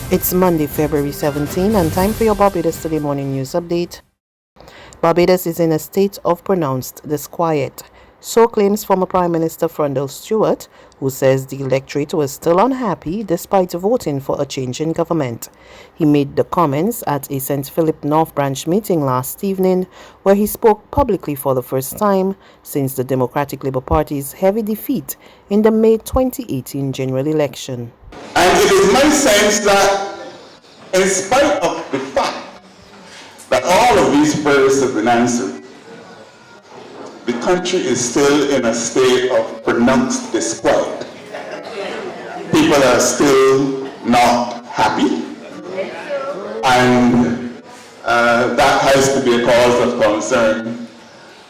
It's Monday, February 17, and time for your Barbados Today morning news update. Barbados is in a state of pronounced disquiet. So claims former Prime Minister Frondell Stewart, who says the electorate was still unhappy despite voting for a change in government. He made the comments at a St. Philip North Branch meeting last evening, where he spoke publicly for the first time since the Democratic Labour Party's heavy defeat in the May 2018 general election. And it is my sense that in spite of the fact that all of these prayers have been answered, the country is still in a state of pronounced disquiet. People are still not happy, and that has to be a cause of concern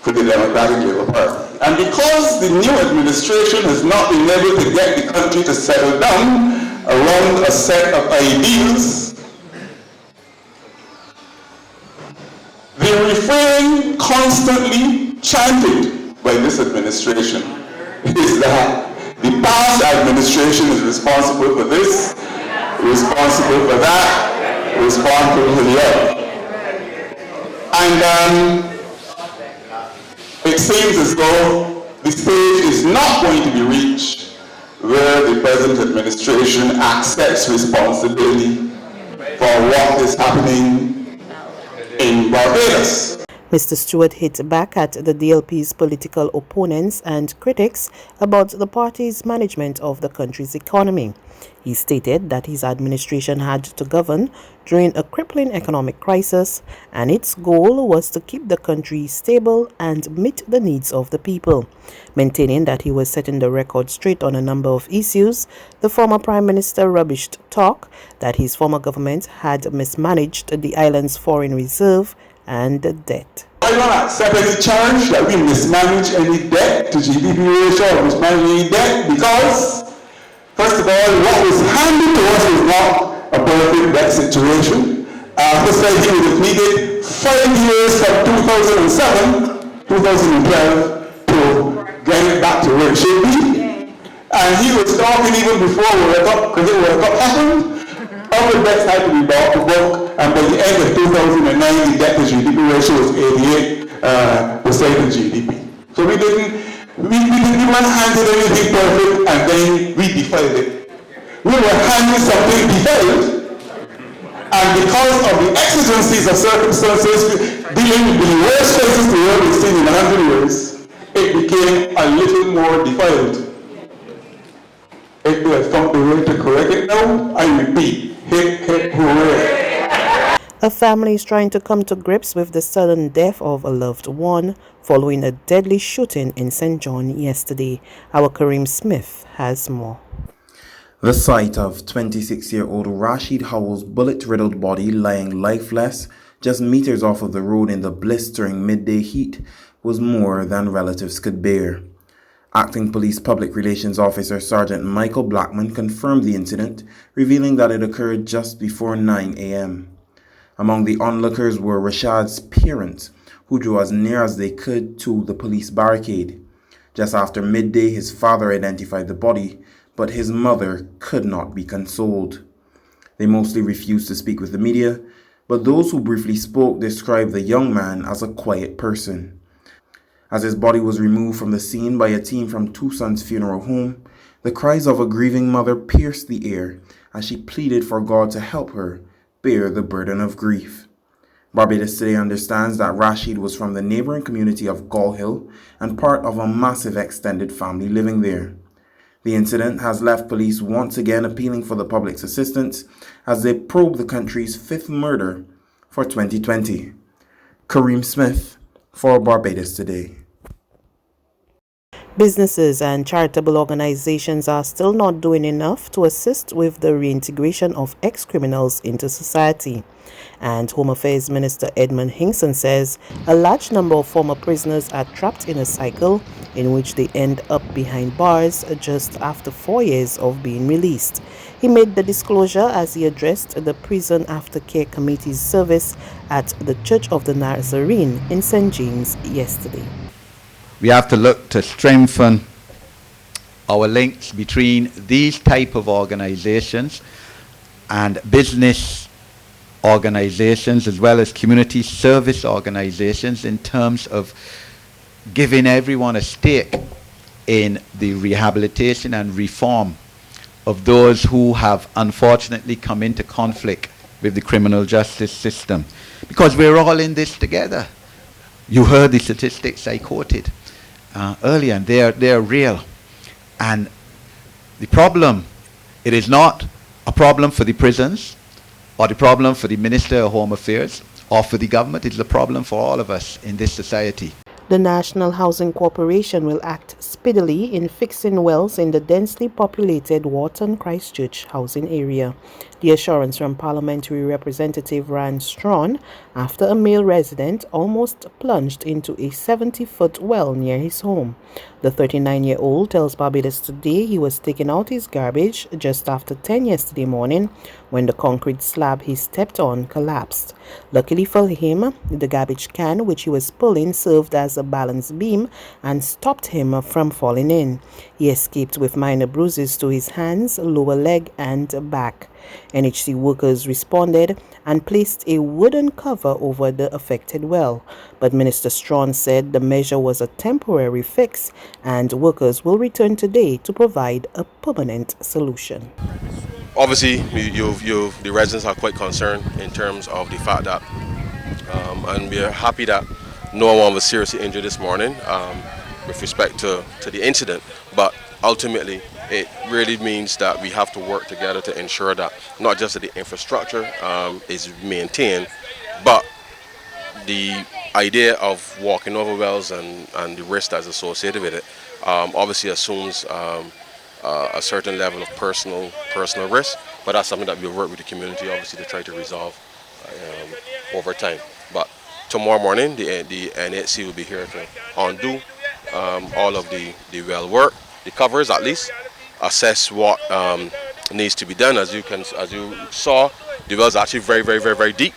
for the Democratic Labour Party. And because the new administration has not been able to get the country to settle down around a set of ideals, the refrain constantly chanted by this administration is that the past administration is responsible for this, responsible for that, responsible for the other. And it seems as though the stage is not going to be reached where the present administration accepts responsibility for what is happening in Barbados. Mr. Stewart hit back at the DLP's political opponents and critics about the party's management of the country's economy. He stated that his administration had to govern during a crippling economic crisis, and its goal was to keep the country stable and meet the needs of the people. Maintaining that he was setting the record straight on a number of issues, the former Prime Minister rubbished talk that his former government had mismanaged the island's foreign reserve and debt. I don't accept any charge that we mismanage any debt to GDP ratio or mismanage any debt, because first of all, what was handed to us was not a perfect debt situation. First said he was needed 5 years from 2007, 2012 to get it back to where it should be. And he was talking even before because the World Cup happened. All the debts had to be brought to book, and by the end of 2009, the debt to GDP ratio was 88% of GDP. So we didn't hand anything perfect, and then we defiled it. We were handing something defiled, and because of the exigencies of circumstances dealing with the worst crisis the world has seen in 100 years, it became a little more defiled. If we have found the way to correct it now, I repeat, hip, hip, hooray. A family is trying to come to grips with the sudden death of a loved one following a deadly shooting in St. John yesterday. Our Kareem Smith has more. The sight of 26-year-old Rashid Howell's bullet-riddled body lying lifeless just meters off of the road in the blistering midday heat was more than relatives could bear. Acting Police Public Relations Officer Sergeant Michael Blackman confirmed the incident, revealing that it occurred just before 9 a.m. Among the onlookers were Rashad's parents, who drew as near as they could to the police barricade. Just after midday, his father identified the body, but his mother could not be consoled. They mostly refused to speak with the media, but those who briefly spoke described the young man as a quiet person. As his body was removed from the scene by a team from Tucson's funeral home, the cries of a grieving mother pierced the air as she pleaded for God to help her bear the burden of grief. Barbados Today understands that Rashid was from the neighboring community of Gull Hill and part of a massive extended family living there. The incident has left police once again appealing for the public's assistance as they probe the country's fifth murder for 2020. Kareem Smith for Barbados Today. Businesses and charitable organizations are still not doing enough to assist with the reintegration of ex-criminals into society. And Home Affairs Minister Edmund Hinkson says a large number of former prisoners are trapped in a cycle in which they end up behind bars just after 4 years of being released. He made the disclosure as he addressed the Prison Aftercare Committee's service at the Church of the Nazarene in St. James yesterday. We have to look to strengthen our links between these type of organizations and business organizations as well as community service organizations in terms of giving everyone a stake in the rehabilitation and reform of those who have unfortunately come into conflict with the criminal justice system. Because we're all in this together. You heard the statistics I quoted earlier, and they're real. And the problem, it is not a problem for the prisons, or the problem for the Minister of Home Affairs, or for the government. It's a problem for all of us in this society. The National Housing Corporation will act speedily in fixing wells in the densely populated Wharton Christchurch housing area. The assurance from Parliamentary Representative Rand Strawn after a male resident almost plunged into a 70-foot well near his home. The 39-year-old tells Barbados Today he was taking out his garbage just after 10 yesterday morning when the concrete slab he stepped on collapsed. Luckily for him, the garbage can which he was pulling served as a balance beam and stopped him from falling in. He escaped with minor bruises to his hands, lower leg and back. NHC workers responded and placed a wooden cover over the affected well, but Minister Strawn said the measure was a temporary fix and workers will return today to provide a permanent solution. Obviously, the residents are quite concerned in terms of the fact that, and we are happy that no one was seriously injured this morning with respect to the incident, but ultimately it really means that we have to work together to ensure that not just that the infrastructure is maintained, but the idea of walking over wells and the risk that's associated with it obviously assumes a certain level of personal risk, but that's something that we'll work with the community obviously to try to resolve over time. But tomorrow morning the NHC will be here to undo all of the well work, the covers at least, assess what needs to be done. As you saw, the well is actually very deep,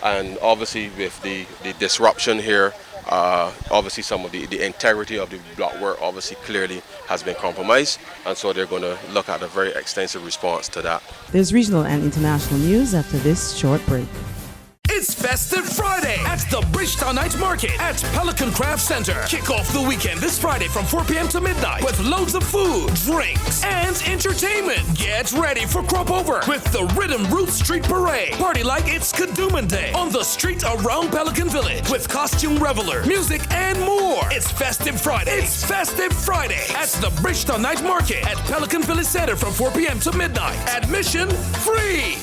and obviously with the disruption here, obviously some of the integrity of the block work obviously clearly has been compromised, and so they're going to look at a very extensive response to that. There's regional and international news after this short break. It's Festive Friday at the Bridgetown Night Market at Pelican Craft Center. Kick off the weekend this Friday from 4 p.m. to midnight with loads of food, drinks, and entertainment. Get ready for Crop Over with the Rhythm Root Street Parade. Party like it's Kadooman Day on the street around Pelican Village with costume reveler, music, and more. It's Festive Friday. It's Festive Friday at the Bridgetown Night Market at Pelican Village Center from 4 p.m. to midnight. Admission free.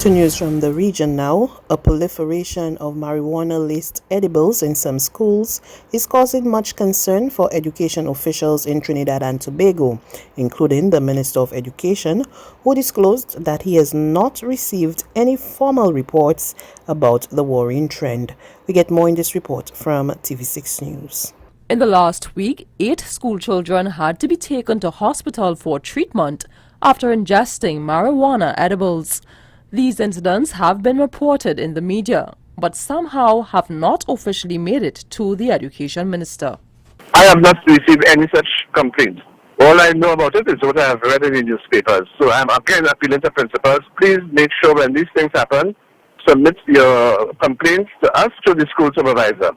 To news from the region now, a proliferation of marijuana-laced edibles in some schools is causing much concern for education officials in Trinidad and Tobago, including the Minister of Education, who disclosed that he has not received any formal reports about the worrying trend. We get more in this report from TV6 News. In the last week, 8 school children had to be taken to hospital for treatment after ingesting marijuana edibles. These incidents have been reported in the media, but somehow have not officially made it to the Education Minister. I have not received any such complaint. All I know about it is what I have read in the newspapers. So I'm again appealing to principals. Please make sure when these things happen, submit your complaints to us, to the school supervisor,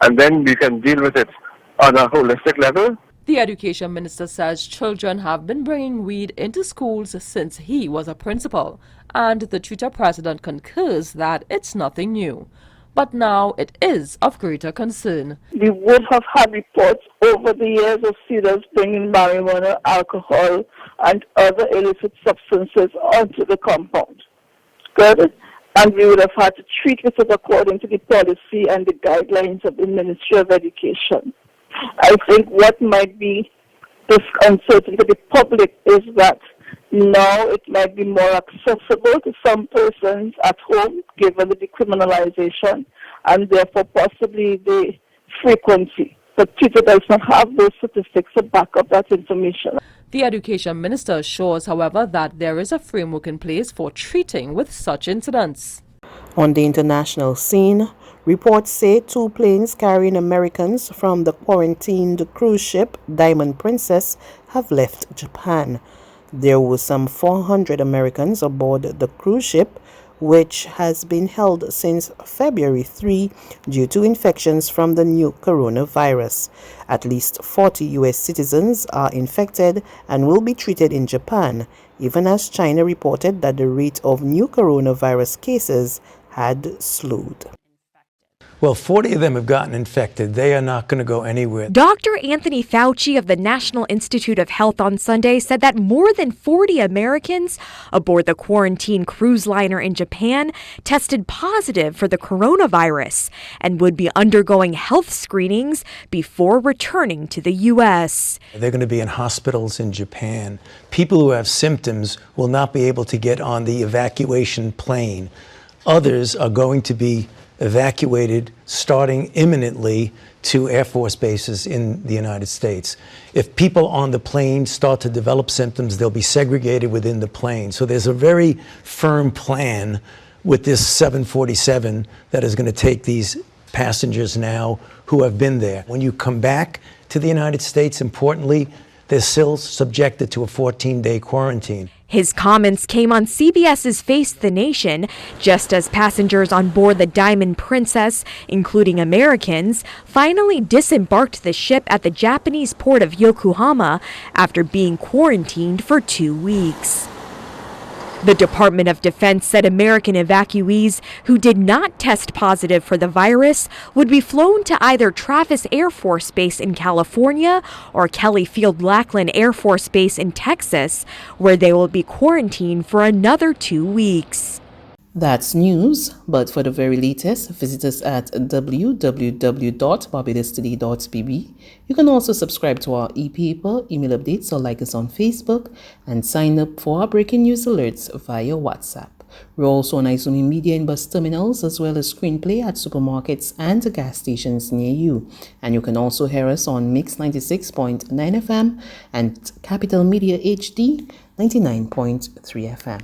and then we can deal with it on a holistic level. The Education Minister says children have been bringing weed into schools since he was a principal, and the tutor president concurs that it's nothing new. But now it is of greater concern. We would have had reports over the years of students bringing marijuana, alcohol, and other illicit substances onto the compound. Good? And we would have had to treat it according to the policy and the guidelines of the Ministry of Education. I think what might be disconcerting to the public is that now it might be more accessible to some persons at home, given the decriminalization, and therefore possibly the frequency. But Twitter does not have those statistics to back up that information. The Education Minister assures, however, that there is a framework in place for treating with such incidents. On the international scene, Reports say 2 planes carrying Americans from the quarantined cruise ship Diamond Princess have left Japan. There were some 400 Americans aboard the cruise ship, which has been held since February 3 due to infections from the new coronavirus. At least 40 U.S. citizens are infected and will be treated in Japan, even as China reported that the rate of new coronavirus cases had slowed. Well, 40 of them have gotten infected. They are not going to go anywhere. Dr. Anthony Fauci of the National Institute of Health on Sunday said that more than 40 Americans aboard the quarantine cruise liner in Japan tested positive for the coronavirus and would be undergoing health screenings before returning to the U.S. They're going to be in hospitals in Japan. People who have symptoms will not be able to get on the evacuation plane. Others are going to be evacuated starting imminently to Air Force bases in the United States. If people on the plane start to develop symptoms, they'll be segregated within the plane. So there's a very firm plan with this 747 that is going to take these passengers now who have been there. When you come back to the United States, importantly, they're still subjected to a 14-day quarantine. His comments came on CBS's Face the Nation just as passengers on board the Diamond Princess, including Americans, finally disembarked the ship at the Japanese port of Yokohama after being quarantined for 2 weeks. The Department of Defense said American evacuees who did not test positive for the virus would be flown to either Travis Air Force Base in California or Kelly Field Lackland Air Force Base in Texas, where they will be quarantined for another 2 weeks. That's news, but for the very latest, visit us at www.barbadostoday.bb. You can also subscribe to our e-paper, email updates, or like us on Facebook, and sign up for our breaking news alerts via WhatsApp. We're also on Izumi Media in bus terminals, as well as screenplay at supermarkets and gas stations near you. And you can also hear us on Mix 96.9 FM and Capital Media HD 99.3 FM.